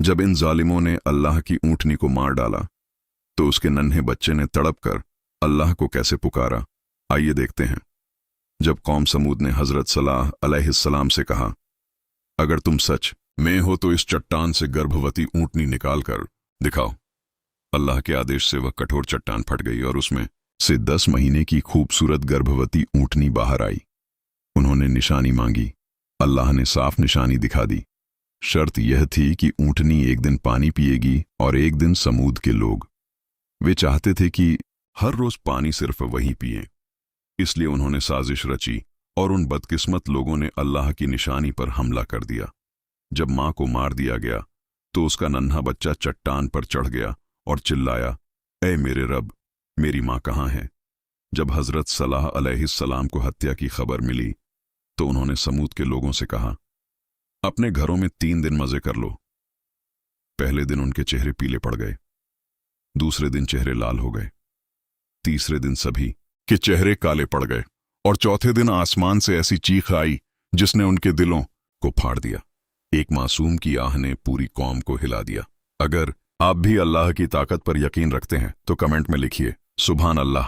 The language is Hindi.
जब इन जालिमों ने अल्लाह की ऊँटनी को मार डाला तो उसके नन्हे बच्चे ने तड़प कर अल्लाह को कैसे पुकारा, आइए देखते हैं। जब कौम समूद ने हजरत सलाह अलैहिस्सलाम से कहा, अगर तुम सच में हो तो इस चट्टान से गर्भवती ऊँटनी निकाल कर दिखाओ। अल्लाह के आदेश से वह कठोर चट्टान फट गई और उसमें से 10 महीने की खूबसूरत गर्भवती ऊँटनी बाहर आई। उन्होंने निशानी मांगी, अल्लाह ने साफ निशानी दिखा दी। शर्त यह थी कि ऊँटनी एक दिन पानी पिएगी और एक दिन समूद के लोग। वे चाहते थे कि हर रोज पानी सिर्फ वही पिए, इसलिए उन्होंने साजिश रची और उन बदकिस्मत लोगों ने अल्लाह की निशानी पर हमला कर दिया। जब मां को मार दिया गया तो उसका नन्हा बच्चा चट्टान पर चढ़ गया और चिल्लाया, ऐ मेरे रब, मेरी मां कहाँ है? जब हजरत सलाह अलैहिस्सलाम को हत्या की खबर मिली तो उन्होंने समूद के लोगों से कहा, अपने घरों में 3 दिन मजे कर लो। पहले दिन उनके चेहरे पीले पड़ गए, दूसरे दिन चेहरे लाल हो गए, तीसरे दिन सभी के चेहरे काले पड़ गए और चौथे दिन आसमान से ऐसी चीख आई जिसने उनके दिलों को फाड़ दिया। एक मासूम की आह ने पूरी कौम को हिला दिया। अगर आप भी अल्लाह की ताकत पर यकीन रखते हैं तो कमेंट में लिखिए, सुभान अल्लाह।